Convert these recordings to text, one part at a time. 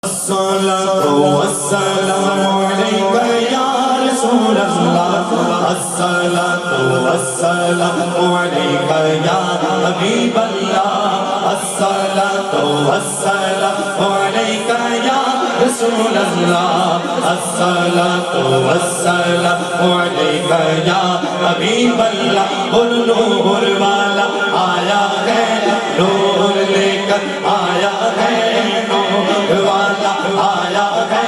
الصلاة والسلام عليك يا رسول الله الصلاة والسلام عليك يا حبيب الله الصلاة والسلام عليك يا رسول الله الصلاة والسلام عليك يا حبيب الله نور والا آیا ہے نور لے کر آیا ہے نور والا آیا ہے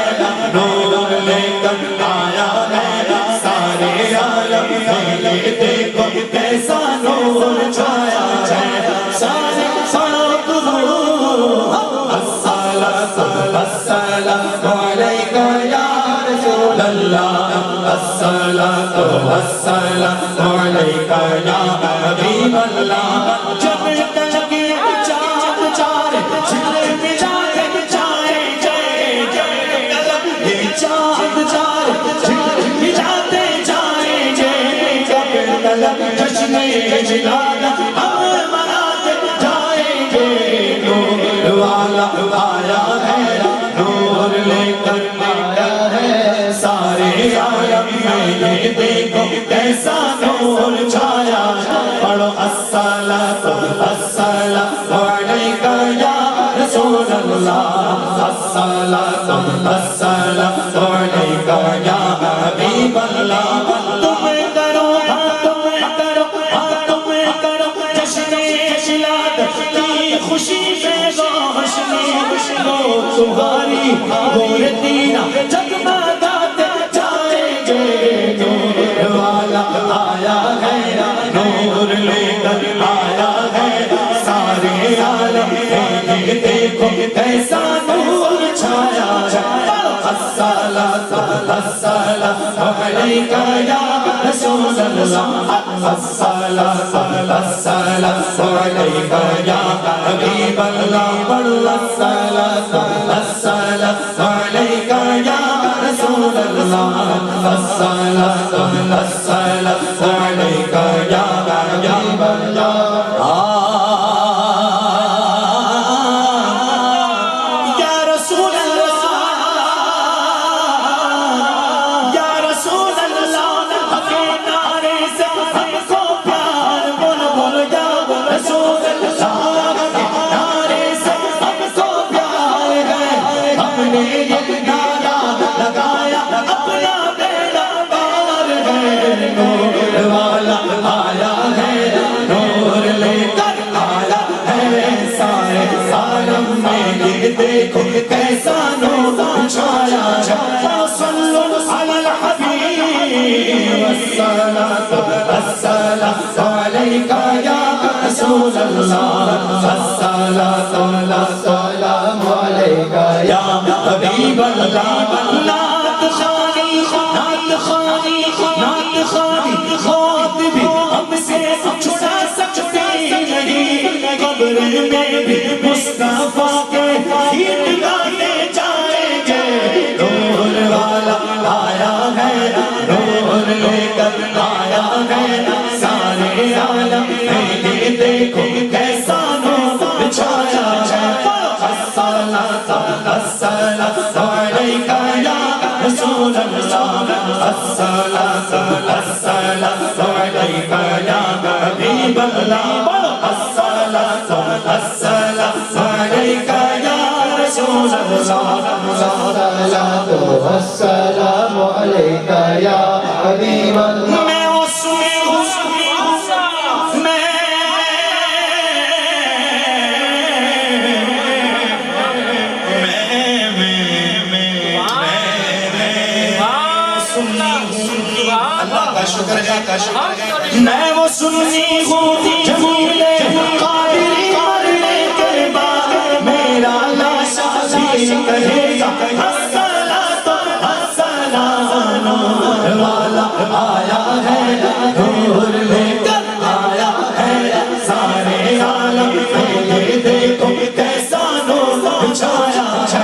نور لے کر آیا ہے سارے عالم میں یہ دیکھو کیسا نور چھایا ہے سارے سڑک الصلاة والسلام علیک یا رسول اللہ الصلاة والسلام علیک یا حبیب اللہ جب تک یہ چاند چارے چھلے میں جائے جائے جائے جائے یہ چاند چارے چھلے میں جاتے جائے جائے جائے جشن جلال ہم مناتے جائیں گے نور والا آیا ہے نور لے کر آیا ہے سارے عالم میں یہ دیکھو کیسا نور چھایا پڑھو الصلاة السلام علیک یا رسول اللہ الصلاة السلام علیک یا حبیب اللہ تم کرو جشن ولادت کی خوشی میں روشنی وہ تمہاری گور دینا جگمگاتے جائیں گے نور والا آیا ہے نور لے کر آیا ہے سارے عالم میں یہ دیکھو کیسا نور چھایا ہے الصلاة السلام علیک یا رسول اللہ الصلاة السلام علیک یا حبیب اللہ الصلاة السلام علیک یا رسول اللہ الصلاة السلام علیک یا حبیب اللہ دیکھو کیسا نور چھایا ہے صلو علی الحبیب الصلاة السلام علیک یا رسول اللہ الصلاة السلام علیک یا حبیب اللہ نعت خوانی خواب بھی ہم سے چھڑا سکتے نہیں قبر میں بھی مصطفیٰ کے گیت گاتے جائیں گے نور والا آیا ہے نور لے کر آیا ہے سارے عالم میں یہ دیکھو کیسا نور چھایا ہے الصلاة السلام علیک یا رسول اللہ الصلاة السلام علیک یا حبیب اللہ الصلاة السلام علیک یا رسول اللہ الصلاة والسلام علیک یا حبیب اللہ میں اس میں میں وہ سنی ہوں جمیل قادری مرنے کے بعد میرا لاشا بھی کہے گا الصلاة السلام نور والا آیا ہے نور لے کر آیا ہے سارے عالم میں یہ دیکھو کیسا نور چھایا ہے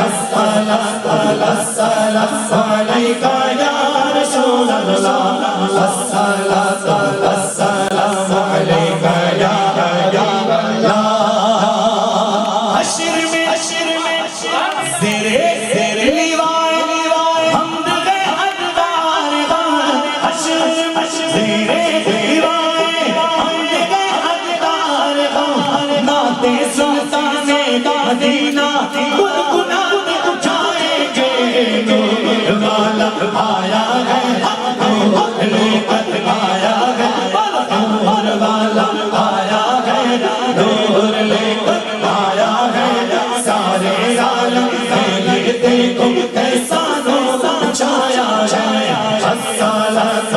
الصلاة السلام علیک یا رسول اللہ الصلاة السلام علیک یا حبیب اللہ حشر میں زیرے لیوائے حمد گئے ادوار غم حشر زیرے لیوائے حمد گئے ادوار غم نعت سلطان مدینہ گنگناتے اٹھائیں گے نور والا آیا ہے نور لے کر آیا ہے نور والا آیا ہے نور لے کر آیا ہے سارے عالم میں یہ دیکھو کیسا نور چھایا ہے الصلاۃ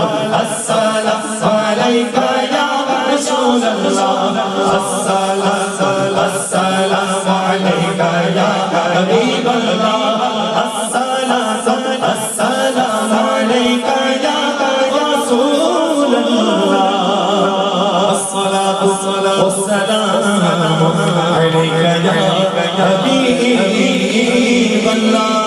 علیک یا رسول اللہ الصلاۃ السلام علیک یا حبیب اللہ الصلاۃ السلام علیک یا رسول اللہ الصلاۃ والسلام علیک یا حبیب اللہ